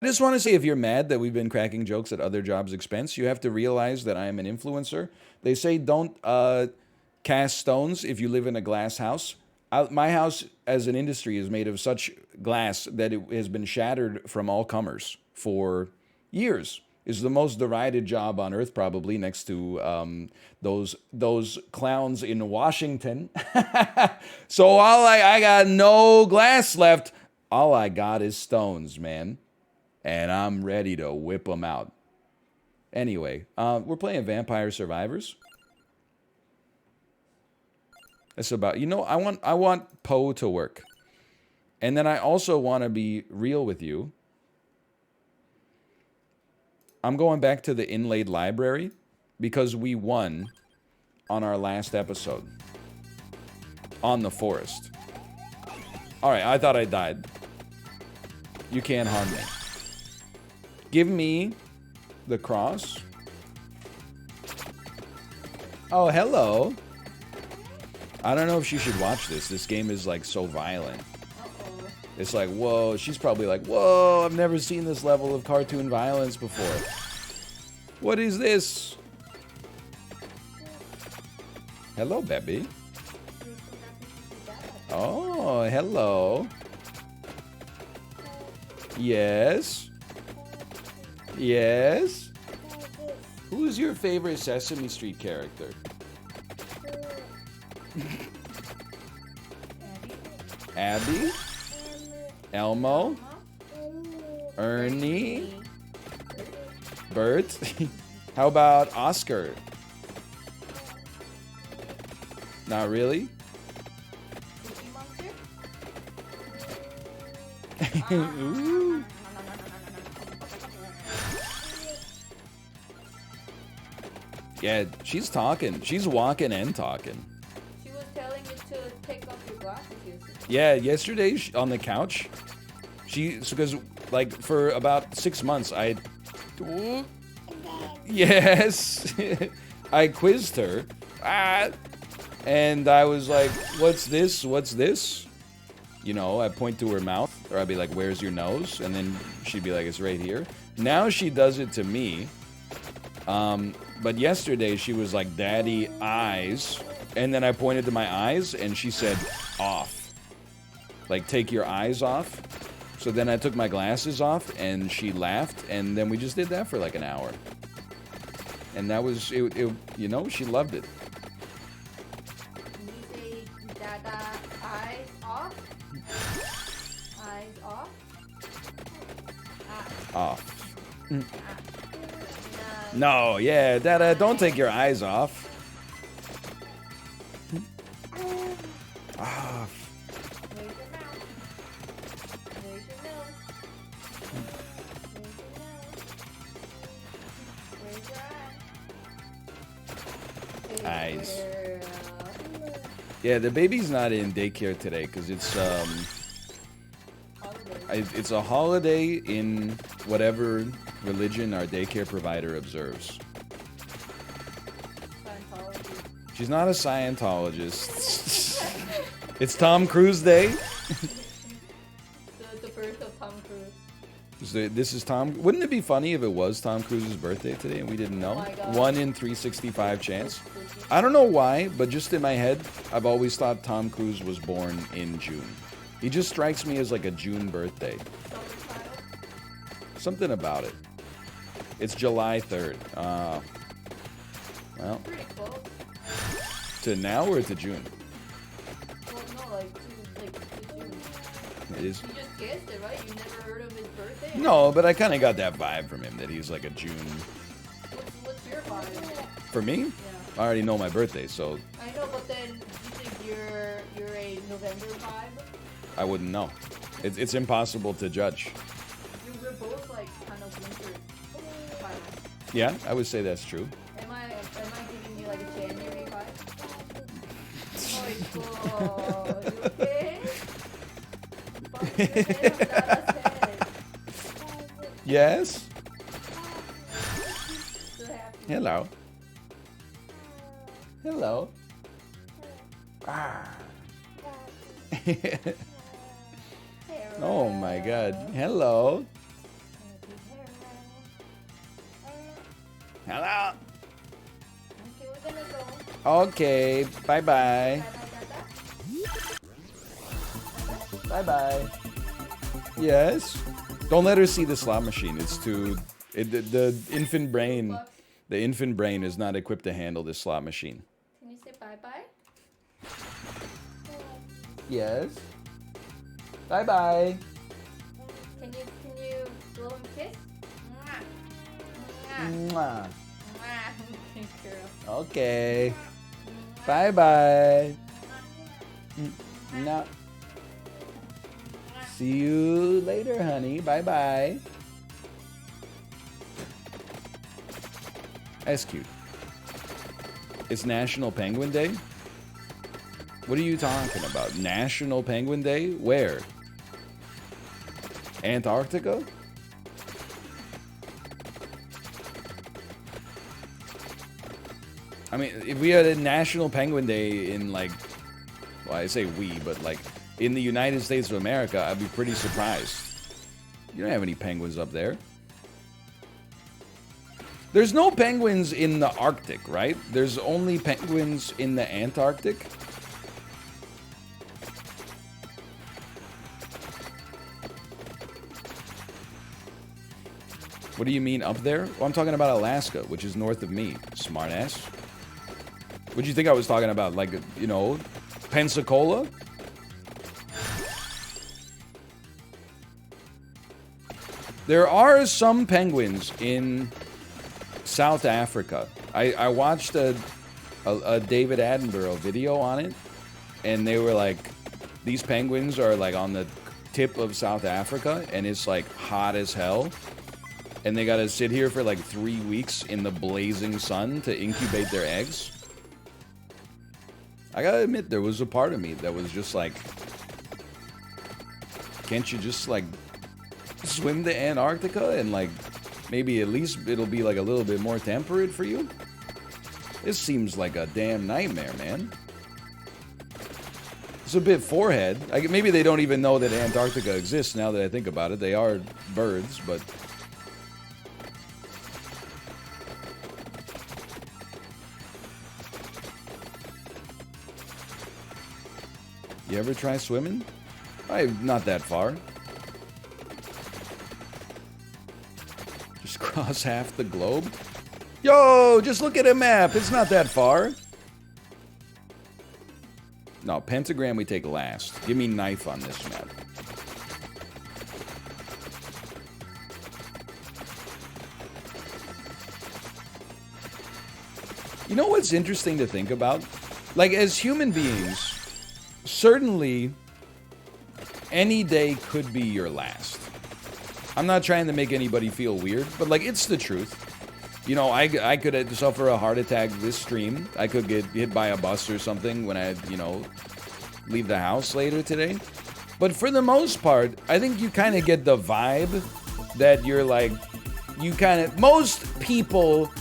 I just want to say if you're mad that we've been cracking jokes at other jobs' expense, you have to realize that I am an influencer. They say don't cast stones if you live in a glass house. My house, as an industry, is made of such glass that it has been shattered from all comers for years. Is the most derided job on earth, probably next to those clowns in Washington. So I got no glass left. All I got is stones, man, and I'm ready to whip them out. Anyway, we're playing Vampire Survivors. It's about, I want Poe to work, and then I also want to be real with you. I'm going back to the inlaid library because we won on our last episode on the forest. All right, I thought I died. You can't harm me. Give me the cross. Oh, hello. I don't know if she should watch this. This game is like so violent. It's like, whoa, she's probably like, whoa, I've never seen this level of cartoon violence before. What is this? Hello, baby. Oh, hello. Yes. Yes. Who's your favorite Sesame Street character? Abby? Elmo? Ernie? Bert? How about Oscar? Not really? Ooh. Yeah, she's talking. She's walking and talking. She was telling you to take off your glasses yesterday. Yeah, yesterday on the couch, because like for about 6 months yes, I quizzed her, and I was like, "What's this? What's this?" You know, I point to her mouth, or I'd be like, "Where's your nose?" And then she'd be like, "It's right here." Now she does it to me. But yesterday she was like, "Daddy, eyes," and then I pointed to my eyes, and she said, "Off." Like, take your eyes off. So then I took my glasses off, and she laughed, and then we just did that for like an hour. And that was, she loved it. Can you say, Dada, eyes off? Eyes off? Off. No. No, yeah, Dada, don't take your eyes off. Off. Where's your mouth? Where's your nose? Where's your nose? Where's your eye? Eyes. Yeah, the baby's not in daycare today because it's it's a holiday in whatever religion our daycare provider observes. Scientology. She's not a Scientologist. It's Tom Cruise Day. The birth of Tom Cruise. This is Tom. Wouldn't it be funny if it was Tom Cruise's birthday today and we didn't know? Oh my God. 1 in 365 chance. I don't know why, but just in my head, I've always thought Tom Cruise was born in June. He just strikes me as like a June birthday. Something about it. It's July 3rd. Well, Pretty close. to now or to June? Well, no, like to June. It is. You just guessed it, right? You never heard of his birthday? No, but I kind of got that vibe from him that he's like a June. What's your vibe? For me, Yeah. I already know my birthday, so I know, but then you think you're a November vibe? I wouldn't know. It's impossible to judge. We're both like kind of winter vibes. Yeah, I would say that's true. Am I giving you like a January vibe? Oh, you okay? Bump your head on Dada's head. Yes. So happy. Hello. Hello. Ah. Oh my God. Hello. Hello. Okay, we're gonna go. Okay. Bye bye. Bye bye, Tata. Bye bye. Yes. Don't let her see the slot machine. It's too. The infant brain. Bucks. The infant brain is not equipped to handle this slot machine. Can you say bye bye? Yes. Bye bye. Can you blow him a kiss? Mwah. Mwah. Mwah. Mwah. Good girl. Okay. Mwah. Bye bye. Mwah. No. See you later, honey. Bye bye. That's cute. It's National Penguin Day? What are you talking about? National Penguin Day? Where? Antarctica? I mean, if we had a National Penguin Day in, like, well, I say we, but, like, in the United States of America, I'd be pretty surprised. You don't have any penguins up there. There's no penguins in the Arctic, right? There's only penguins in the Antarctic. What do you mean up there? Well, I'm talking about Alaska, which is north of me. Smartass. What do you think I was talking about? Like, you know, Pensacola? There are some penguins in South Africa. I watched a David Attenborough video on it, and they were like, these penguins are like on the tip of South Africa, and it's like hot as hell. And they gotta sit here for like 3 weeks in the blazing sun to incubate their eggs. I gotta admit, there was a part of me that was just like, can't you just like swim to Antarctica and like maybe at least it'll be like a little bit more temperate for you? This seems like a damn nightmare, man. It's a bit forehead. Maybe they don't even know that Antarctica exists now that I think about it. They are birds, but... You ever try swimming? Not that far. Just cross half the globe. Yo, just look at a map. It's not that far. No, pentagram we take last. Give me knife on this map. You know what's interesting to think about? Like, as human beings, certainly any day could be your last. I'm not trying to make anybody feel weird, but like, it's the truth. You know, I could suffer a heart attack this stream. I could get hit by a bus or something when I, you know, leave the house later today. But for the most part, I think you kind of get the vibe that you're like, most people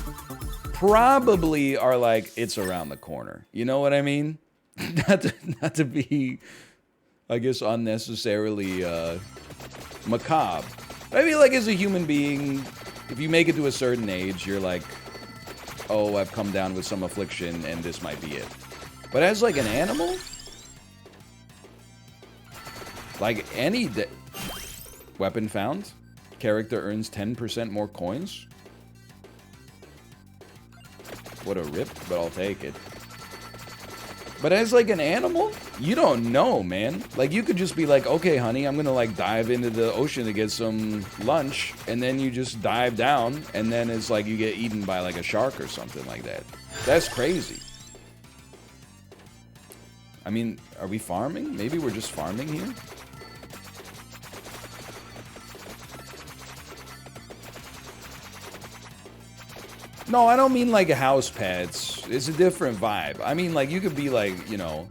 probably are like, it's around the corner. You know what I mean? not to be, I guess, unnecessarily macabre. I mean, like, as a human being, if you make it to a certain age, you're like, oh, I've come down with some affliction and this might be it. But as like an animal, like any weapon found, character earns 10% more coins. What a rip, but I'll take it. But as like an animal, you don't know, man. Like, you could just be like, okay, honey, I'm gonna like dive into the ocean to get some lunch, and then you just dive down, and then it's like you get eaten by like a shark or something like that. That's crazy. I mean, are we farming? Maybe we're just farming here? No, I don't mean like house pets. It's a different vibe. I mean, like, you could be like, you know,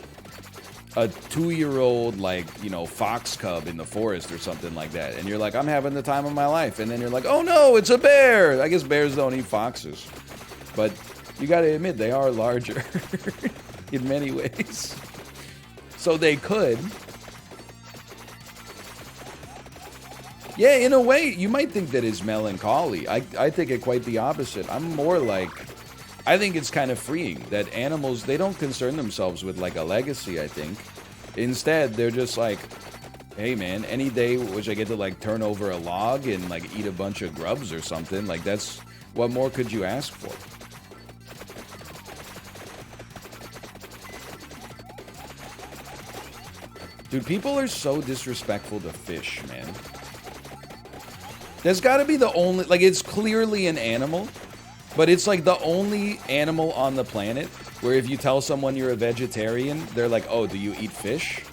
a 2-year-old, like, you know, fox cub in the forest or something like that. And you're like, I'm having the time of my life. And then you're like, oh no, it's a bear. I guess bears don't eat foxes. But you gotta admit, they are larger in many ways. So they could. Yeah, in a way, you might think that is melancholy. I think it quite the opposite. I'm more like, I think it's kind of freeing that animals, they don't concern themselves with like a legacy, I think. Instead, they're just like, hey man, any day which I get to like turn over a log and like eat a bunch of grubs or something, like that's, what more could you ask for? Dude, people are so disrespectful to fish, man. There's got to be the only, like, it's clearly an animal, but it's like the only animal on the planet where if you tell someone you're a vegetarian, they're like, oh, do you eat fish?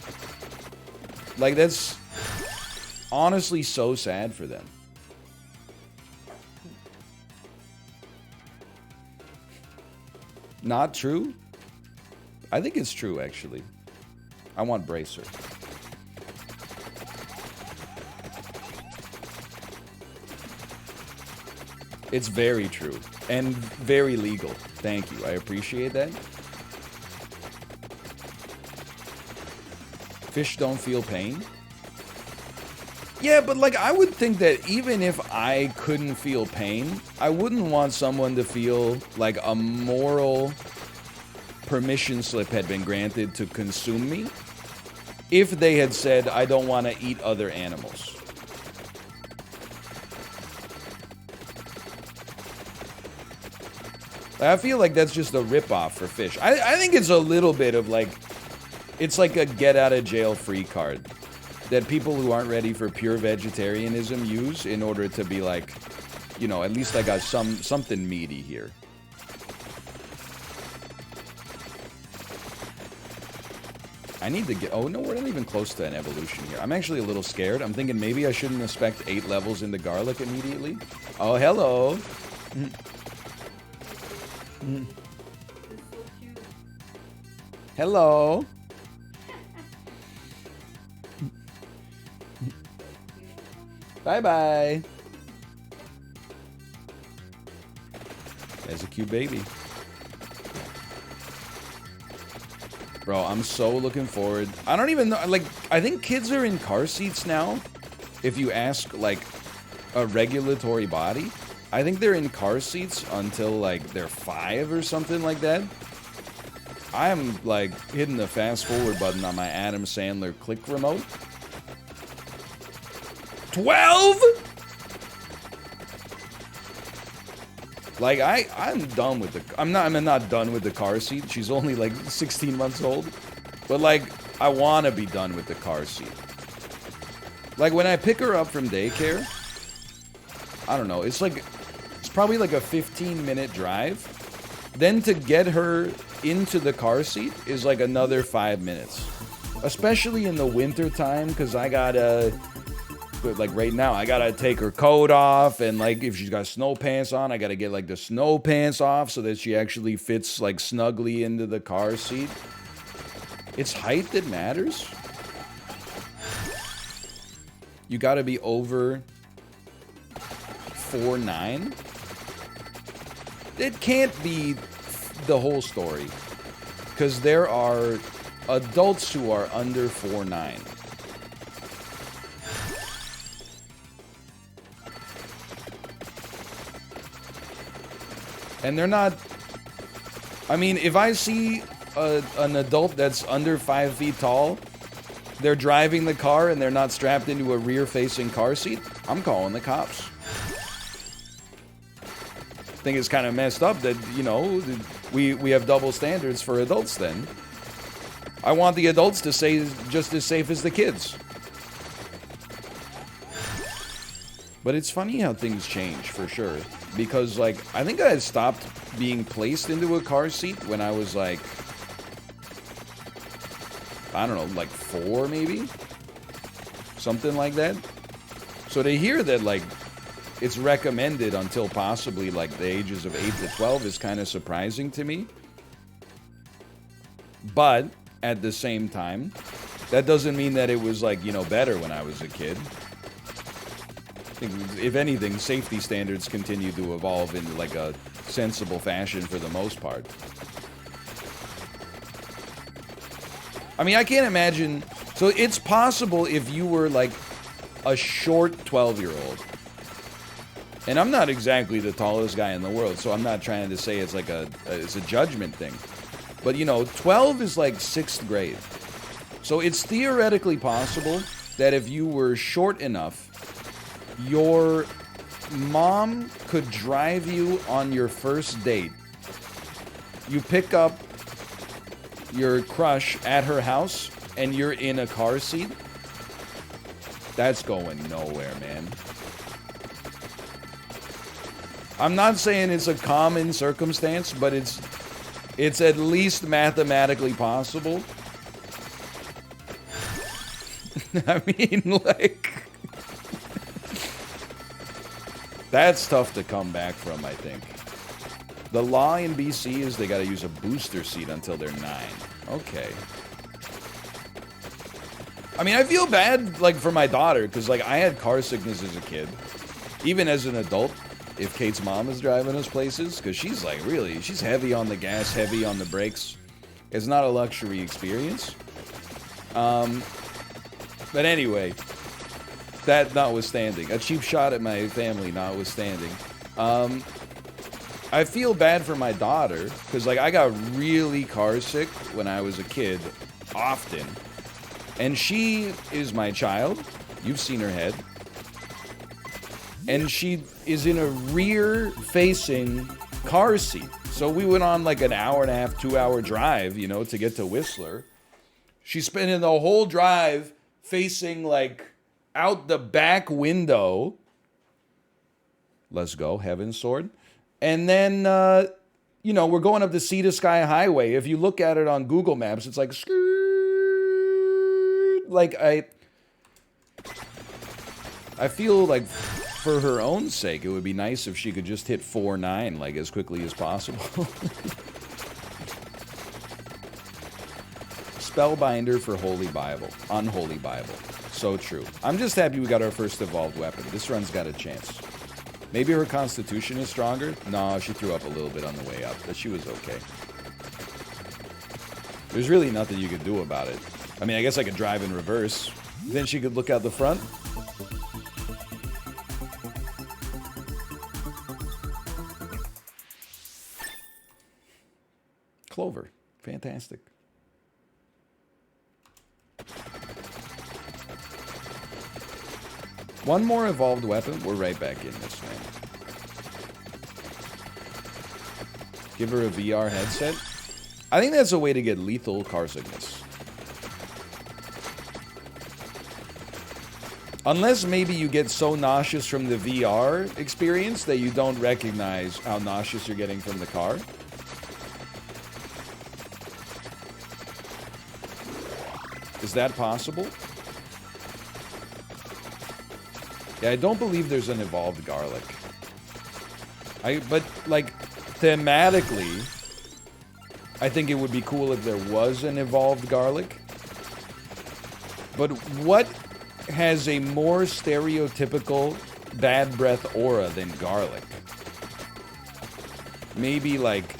Like, that's honestly so sad for them. Not true? I think it's true, actually. I want Bracer. It's very true. And very legal. Thank you. I appreciate that. Fish don't feel pain? Yeah, but like, I would think that even if I couldn't feel pain, I wouldn't want someone to feel like a moral permission slip had been granted to consume me if they had said, I don't want to eat other animals. I feel like that's just a ripoff for fish. I think it's a little bit of like, it's like a get out of jail free card that people who aren't ready for pure vegetarianism use in order to be like, you know, at least I got something meaty here. I need to get... Oh, no, we're not even close to an evolution here. I'm actually a little scared. I'm thinking maybe I shouldn't expect 8 levels into garlic immediately. Oh, hello. Hello. Bye-bye. There's a cute baby. Bro, I'm so looking forward. I don't even know, like, I think kids are in car seats now. If you ask, like, a regulatory body. I think they're in car seats until, like, they're 5 or something like that. I'm, like, hitting the fast forward button on my Adam Sandler click remote. 12?! Like, I'm done with the... I'm not done with the car seat. She's only, like, 16 months old. But, like, I want to be done with the car seat. Like, when I pick her up from daycare... I don't know. It's, like... It's probably, like, a 15-minute drive. Then to get her into the car seat is, like, another 5 minutes. Especially in the winter time, because I gotta... But like right now, I gotta take her coat off, and like if she's got snow pants on, I gotta get like the snow pants off so that she actually fits like snugly into the car seat. It's height that matters. You gotta be over 4'9". It can't be the whole story, because there are adults who are under 4'9". And they're not... I mean, if I see an adult that's under 5 feet tall, they're driving the car and they're not strapped into a rear-facing car seat, I'm calling the cops. I think it's kind of messed up that, you know, we have double standards for adults then. I want the adults to stay just as safe as the kids. But it's funny how things change, for sure. Because, like, I think I had stopped being placed into a car seat when I was, like... I don't know, like 4, maybe? Something like that. So to hear that, like, it's recommended until possibly, like, the ages of 8 to 12 is kind of surprising to me. But, at the same time, that doesn't mean that it was, like, you know, better when I was a kid. If anything, safety standards continue to evolve in like a sensible fashion for the most part. I mean, I can't imagine... So it's possible if you were like a short 12-year-old. And I'm not exactly the tallest guy in the world, so I'm not trying to say it's like it's a judgment thing. But, you know, 12 is like 6th grade. So it's theoretically possible that if you were short enough, your mom could drive you on your first date. You pick up your crush at her house, and you're in a car seat. That's going nowhere, man. I'm not saying it's a common circumstance, but it's at least mathematically possible. I mean, like, that's tough to come back from, I think. The law in BC is they gotta use a booster seat until they're 9. Okay. I mean, I feel bad, like, for my daughter, because, like, I had car sickness as a kid. Even as an adult, if Kate's mom is driving us places, because she's, like, really, she's heavy on the gas, heavy on the brakes. It's not a luxury experience. But anyway, that notwithstanding, a cheap shot at my family notwithstanding, I feel bad for my daughter, because, like, I got really car sick when I was a kid, often. And she is my child. You've seen her head. And she is in a rear-facing car seat. So we went on, like, an hour and a half, 2-hour drive, you know, to get to Whistler. She's spending the whole drive facing, like, out the back window. Let's go, Heaven's Sword. And then, you know, we're going up the Sea to Sky Highway. If you look at it on Google Maps, it's like, like, I feel like for her own sake, it would be nice if she could just hit 4.9, like, as quickly as possible. Spellbinder for Holy Bible. Unholy Bible. So true. I'm just happy we got our first evolved weapon. This run's got a chance. Maybe her constitution is stronger? No, she threw up a little bit on the way up, but she was okay. There's really nothing you could do about it. I mean, I guess I could drive in reverse. Then she could look out the front. Clover. Fantastic. One more evolved weapon. We're right back in this, man. Give her a VR headset. I think that's a way to get lethal car sickness. Unless maybe you get so nauseous from the VR experience that you don't recognize how nauseous you're getting from the car. Is that possible? Yeah, I don't believe there's an evolved garlic. But, like, thematically, I think it would be cool if there was an evolved garlic. But what has a more stereotypical bad breath aura than garlic? Maybe, like,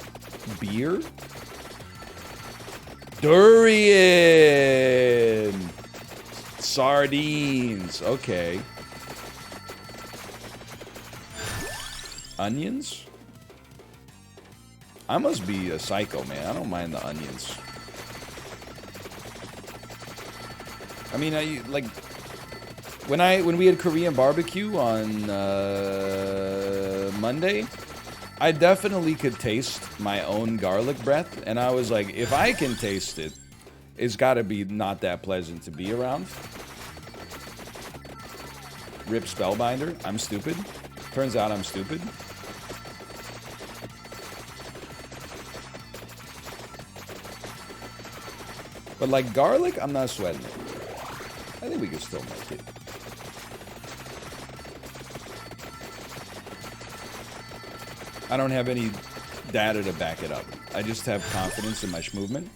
beer? Durian! Sardines. Okay. Onions? I must be a psycho, man. I don't mind the onions. I mean, like, when we had Korean barbecue on Monday, I definitely could taste my own garlic breath, and I was like, if I can taste it, it's got to be not that pleasant to be around. Rip Spellbinder. I'm stupid. Turns out I'm stupid. But like garlic, I'm not sweating it. I think we can still make it. I don't have any data to back it up. I just have confidence in my movement.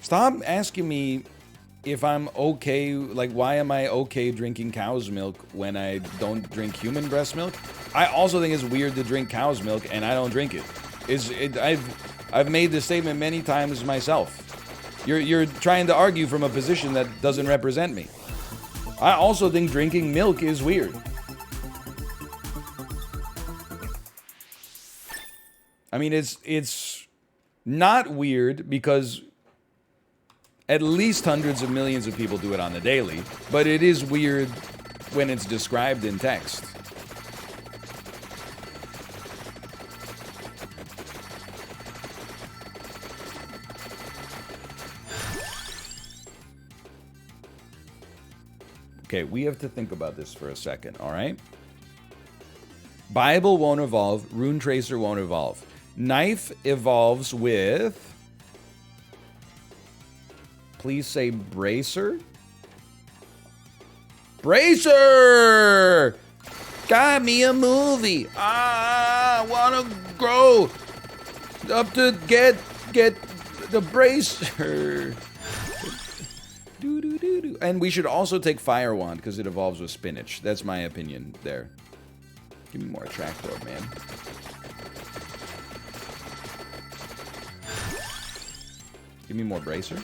Stop asking me if I'm okay, like, why am I okay drinking cow's milk when I don't drink human breast milk? I also think it's weird to drink cow's milk and I don't drink it. I've made this statement many times myself. You're trying to argue from a position that doesn't represent me. I also think drinking milk is weird. I mean, it's not weird because at least hundreds of millions of people do it on the daily, but it is weird when it's described in text. Okay, we have to think about this for a second, all right? Bible won't evolve, Rune Tracer won't evolve. Knife evolves with... Please say Bracer? Bracer! Got me a movie. I wanna grow up to get the Bracer. And we should also take Fire Wand because it evolves with spinach. That's my opinion there. Give me more Tractor, man. Give me more Bracer.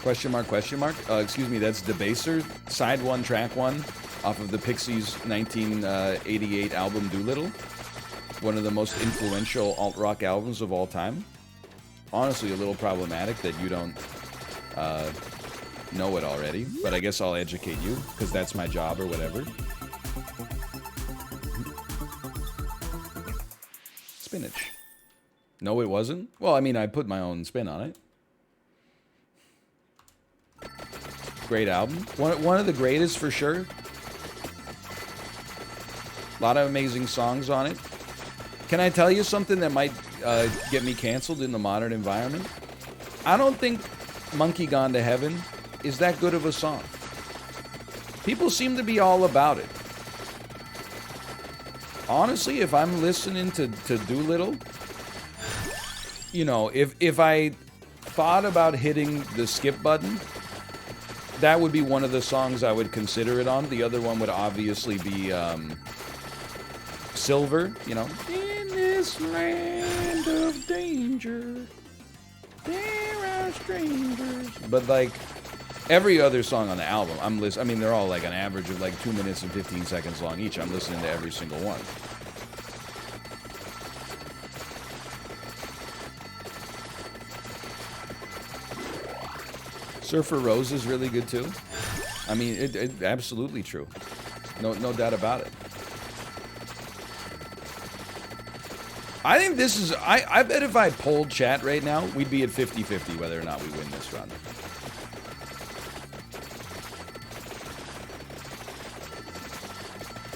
Question mark, question mark. Excuse me, that's Debaser. Side 1, track 1 off of the Pixies' 1988 album Doolittle. One of the most influential alt-rock albums of all time. Honestly, a little problematic that you don't know it already, but I guess I'll educate you because that's my job or whatever. Spinach. No, it wasn't? Well, I mean, I put my own spin on it. Great album. One of the greatest for sure. A lot of amazing songs on it. Can I tell you something that might get me canceled in the modern environment? I don't think Monkey Gone to Heaven is that good of a song. People seem to be all about it. Honestly, if I'm listening to Doolittle, you know, if I thought about hitting the skip button, that would be one of the songs I would consider it on. The other one would obviously be Silver, you know. In this land of danger, there are strangers. But like every other song on the album, I mean, they're all like an average of like 2 minutes and 15 seconds long each. I'm listening to every single one. Surfer Rose is really good too. I mean, it absolutely true. No doubt about it. I think this is... I bet if I polled chat right now, we'd be at 50-50 whether or not we win this run.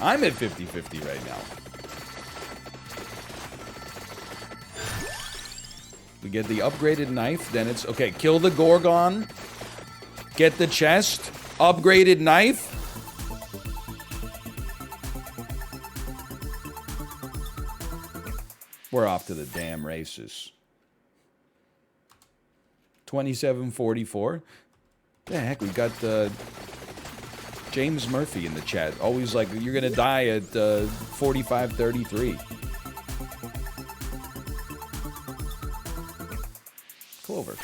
I'm at 50-50 right now. We get the upgraded knife, then it's... Okay, kill the Gorgon. Get the chest. Upgraded knife. We're off to the damn races. 2744. The heck, we got James Murphy in the chat. Always like, you're gonna die at 4533. Clover.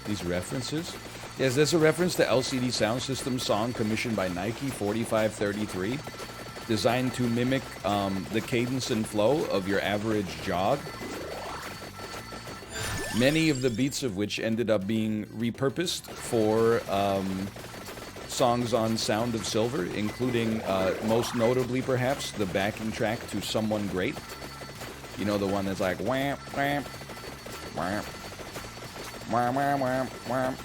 These references? Yes, that's a reference to LCD Sound System song commissioned by Nike, 4533. Designed to mimic the cadence and flow of your average jog. Many of the beats of which ended up being repurposed for songs on Sound of Silver, including, most notably perhaps, the backing track to Someone Great. You know, the one that's like, wham, wham, wham. Wham, wham, wham, wham,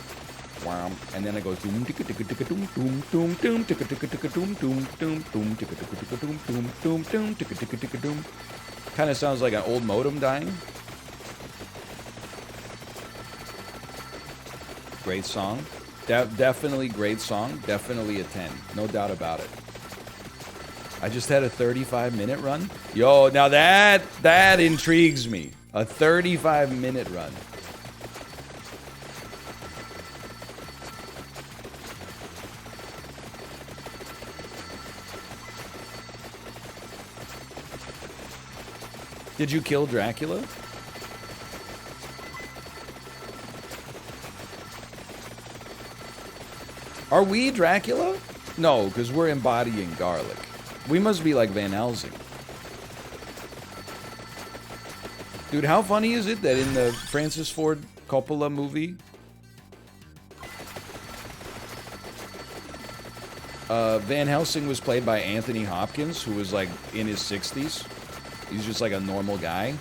wham. And then it goes doom ticka ticka ticka doom doom doom doom ticka ticka ticka doom doom doom doom ticka ticka ticka doom doom doom doom ticka ticka ticka doom. Kind of sounds like an old modem dying. Great song. Definitely great song. Definitely a 10. No doubt about it. I just had a 35-minute run. Yo, now that intrigues me. A 35-minute run. Did you kill Dracula? Are we Dracula? No, because we're embodying garlic. We must be like Van Helsing. Dude, how funny is it that in the Francis Ford Coppola movie, Van Helsing was played by Anthony Hopkins, who was like in his 60s. He's just like a normal guy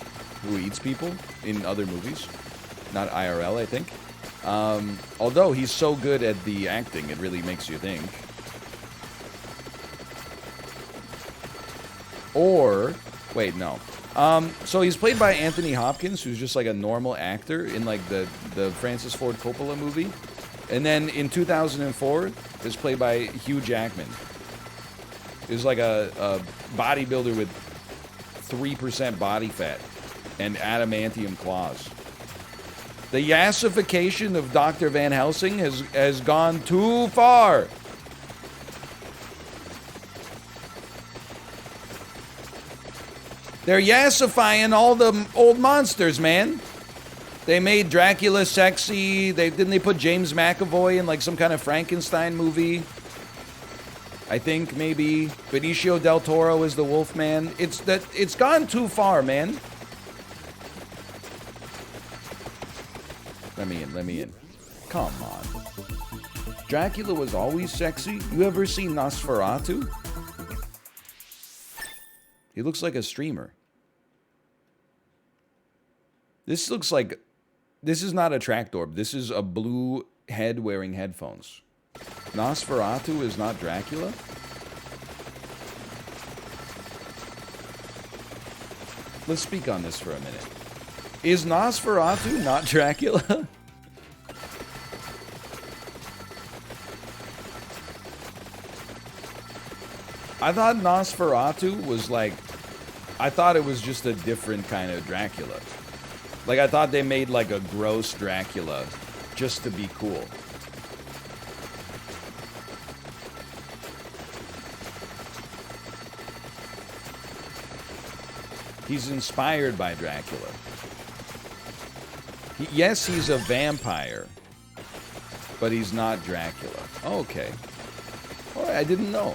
who eats people in other movies. Not IRL, I think. Although he's so good at the acting, it really makes you think. Or, wait, no. So he's played by Anthony Hopkins, who's just like a normal actor in like the Francis Ford Coppola movie. And then in 2004, it's played by Hugh Jackman. He's like a bodybuilder with 3% body fat and adamantium claws. The yassification of Dr. Van Helsing has gone too far. They're yassifying all the old monsters, man. They made Dracula sexy. Didn't they put James McAvoy in like some kind of Frankenstein movie? I think maybe Benicio del Toro is the Wolfman. It's gone too far, man. Let me in. Come on. Dracula was always sexy? You ever seen Nosferatu? He looks like a streamer. This is not a tracked orb. This is a blue head wearing headphones. Nosferatu is not Dracula? Let's speak on this for a minute. Is Nosferatu not Dracula? I thought Nosferatu was like... I thought it was just a different kind of Dracula. Like, I thought they made like a gross Dracula just to be cool. He's inspired by Dracula. Yes, he's a vampire, but he's not Dracula. Oh, okay. All right, I didn't know.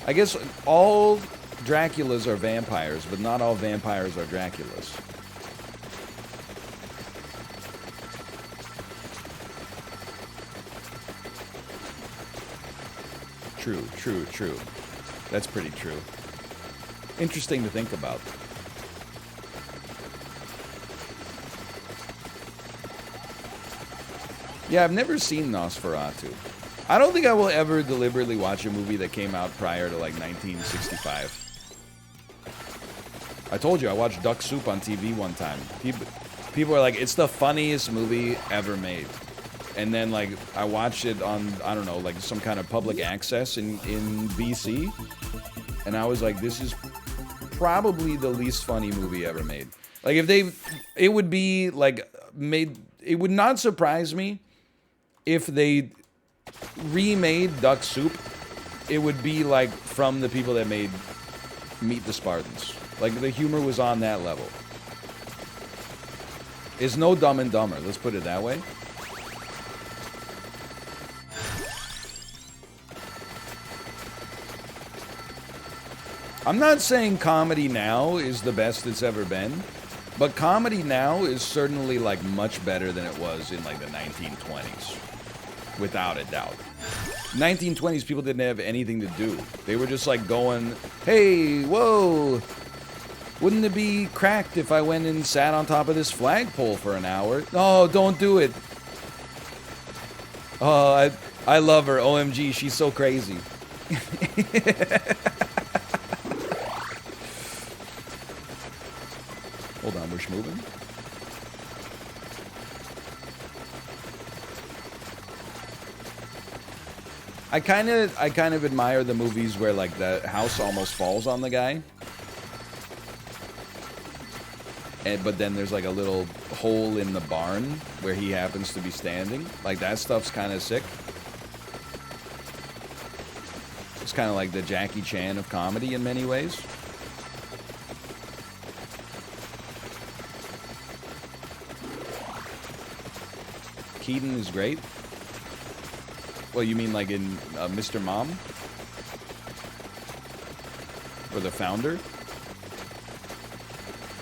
I guess all Draculas are vampires, but not all vampires are Draculas. True. That's pretty true. Interesting to think about. Yeah, I've never seen Nosferatu. I don't think I will ever deliberately watch a movie that came out prior to like 1965. I told you, I watched Duck Soup on TV one time. People are like, it's the funniest movie ever made. And then, like, I watched it on, I don't know, like some kind of public access in BC. And I was like, this is probably the least funny movie ever made. Like, it would be, like, it would not surprise me if they remade Duck Soup. It would be, like, from the people that made Meet the Spartans. Like, the humor was on that level. It's no Dumb and Dumber, let's put it that way. I'm not saying comedy now is the best it's ever been, but comedy now is certainly like much better than it was in like the 1920s, without a doubt. 1920s, people didn't have anything to do. They were just like going, hey, whoa, wouldn't it be cracked if I went and sat on top of this flagpole for an hour? No, don't do it. Oh, I love her. OMG, she's so crazy. Hold on, we're schmoving. I kind of admire the movies where like the house almost falls on the guy, but then there's like a little hole in the barn where he happens to be standing. Like that stuff's kind of sick. It's kind of like the Jackie Chan of comedy in many ways. Keaton is great. Well, you mean like in Mr. Mom? Or the founder?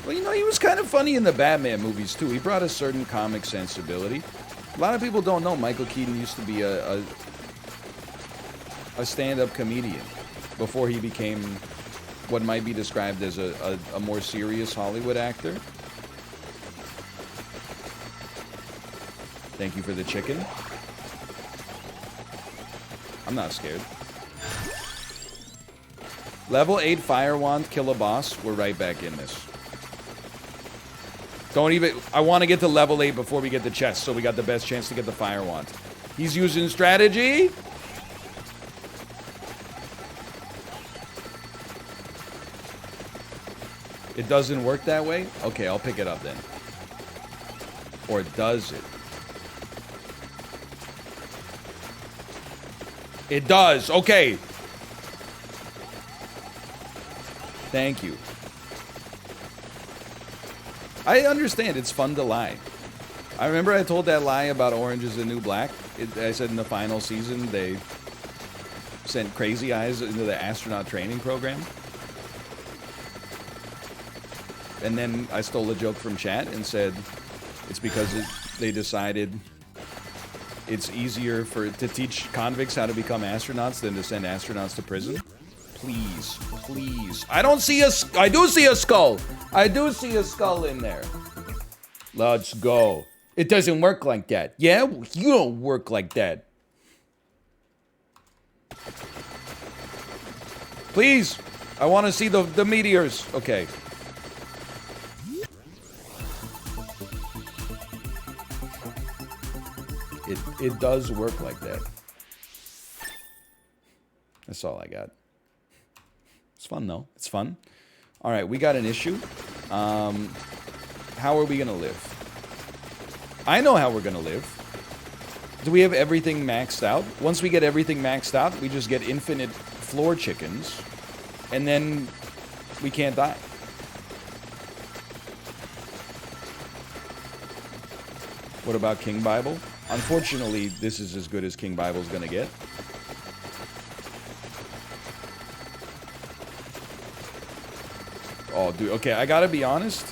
Well, you know, he was kind of funny in the Batman movies, too. He brought a certain comic sensibility. A lot of people don't know Michael Keaton used to be a stand-up comedian before he became what might be described as a more serious Hollywood actor. Thank you for the chicken. I'm not scared. Level 8 Fire Wand, kill a boss. We're right back in this. Don't even... I want to get to level 8 before we get the chest, so we got the best chance to get the Fire Wand. He's using strategy. It doesn't work that way? Okay, I'll pick it up then. Or does it? It does. Okay. Thank you. I understand it's fun to lie. I remember I told that lie about Orange is the New Black. I said in the final season they sent Crazy Eyes into the astronaut training program. And then I stole a joke from chat and said it's because they decided it's easier to teach convicts how to become astronauts than to send astronauts to prison. Please, please. I don't see I do see a skull. I do see a skull in there. Let's go. It doesn't work like that. Yeah? You don't work like that. Please. I want to see the meteors. Okay. It does work like that. That's all I got. It's fun, though. It's fun. All right, we got an issue. How are we going to live? I know how we're going to live. Do we have everything maxed out? Once we get everything maxed out, we just get infinite floor chickens. And then we can't die. What about King Bible? Unfortunately, this is as good as King Bible's gonna get. Oh, dude. Okay, I gotta be honest.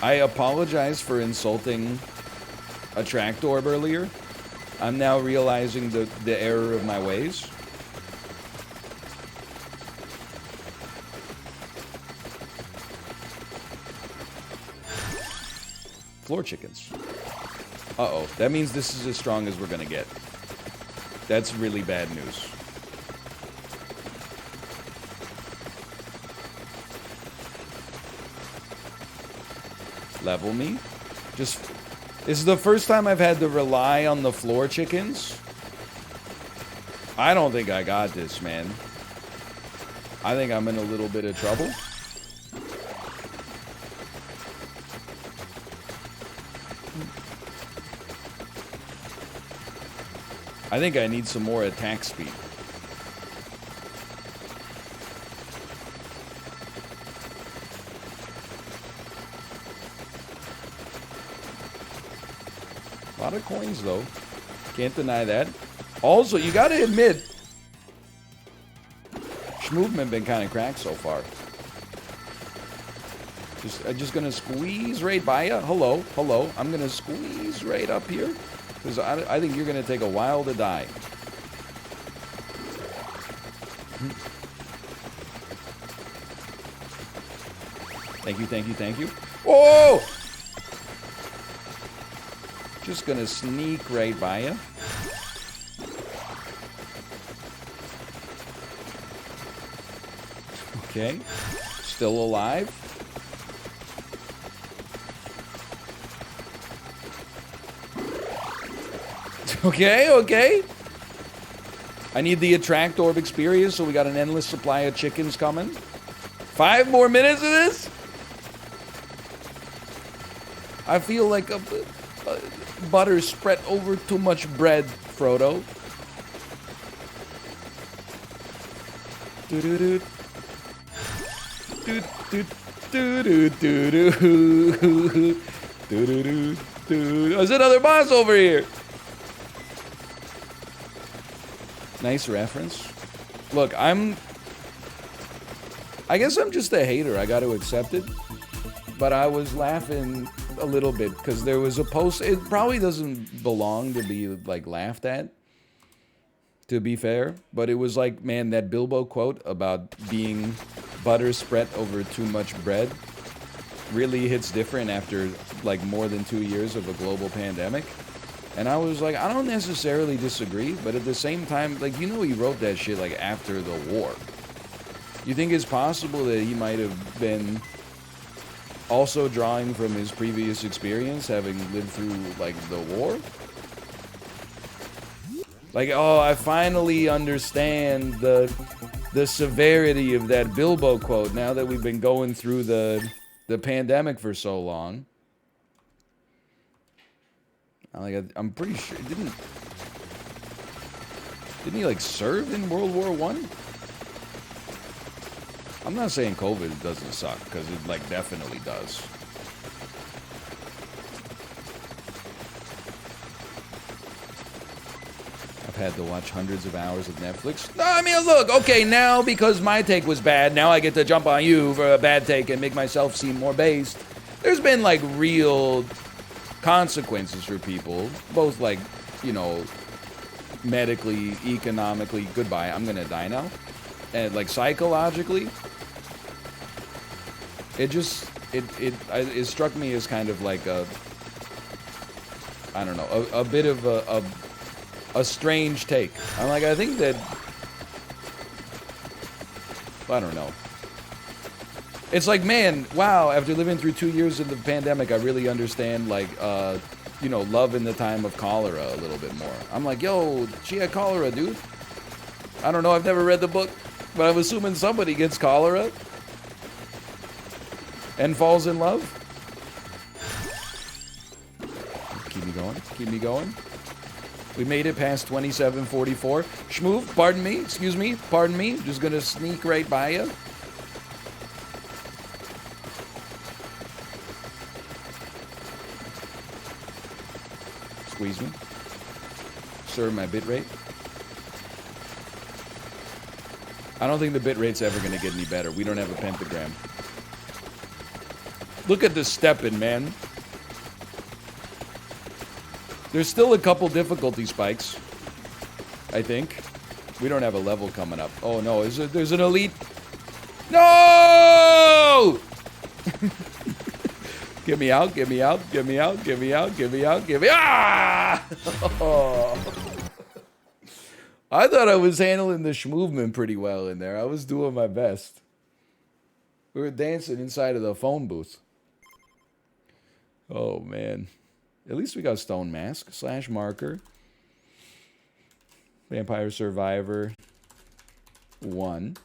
I apologize for insulting a Tractorb earlier. I'm now realizing the error of my ways. Floor chickens. Uh-oh. That means this is as strong as we're gonna get. That's really bad news. Level me? Just... This is the first time I've had to rely on the floor chickens. I don't think I got this, man. I think I'm in a little bit of trouble. I think I need some more attack speed. A lot of coins, though. Can't deny that. Also, you gotta admit, movement been kind of cracked so far. I'm just gonna squeeze right by you. Hello, hello. I'm gonna squeeze right up here. Because I think you're going to take a while to die. Thank you, thank you, thank you. Whoa! Just going to sneak right by you. Okay. Still alive. Okay, okay. I need the attract orb experience, so we got an endless supply of chickens coming. 5 more minutes of this? I feel like a butter spread over too much bread, Frodo. Doo-doo-doo. Doo-doo-doo-doo-doo-doo. Doo-doo-doo. Dude, there's another boss over here. Nice reference. Look, I guess I'm just a hater. I got to accept it. But I was laughing a little bit because there was a post. It probably doesn't belong to be like laughed at, to be fair. But it was like, man, that Bilbo quote about being butter spread over too much bread really hits different after like more than 2 years of a global pandemic. And I was like, I don't necessarily disagree, but at the same time, like, you know, he wrote that shit like after the war. You think it's possible that he might have been also drawing from his previous experience, having lived through like the war? Like, oh, I finally understand the severity of that Bilbo quote now that we've been going through the pandemic for so long. Like, I'm pretty sure didn't he like serve in World War I? I'm not saying COVID doesn't suck, because it like definitely does. I've had to watch hundreds of hours of Netflix. No, I mean, look, okay, now because my take was bad, now I get to jump on you for a bad take and make myself seem more based. There's been like real consequences for people, both like, you know, medically, economically, goodbye, I'm gonna die now, and like psychologically. It struck me as kind of like a, I don't know, a bit of a strange take. I'm like, I think that, I don't know. It's like, man, wow, after living through 2 years of the pandemic, I really understand, like, you know, love in the time of cholera a little bit more. I'm like, yo, she had cholera, dude. I don't know, I've never read the book, but I'm assuming somebody gets cholera and falls in love. Keep me going, keep me going. We made it past 27:44. Schmoove, pardon me, excuse me, pardon me. Just gonna sneak right by you. Squeeze me. Sir, my bitrate. I don't think the bitrate's ever gonna get any better. We don't have a pentagram. Look at the stepping, man. There's still a couple difficulty spikes, I think. We don't have a level coming up. Oh no, there's an elite. No! Get me out, get me out, get me out, get me out, get me out, get me. Ah! I thought I was handling the schmovement pretty well in there. I was doing my best. We were dancing inside of the phone booth. Oh, man. At least we got Stone Mask / Marker. Vampire Survivor 1.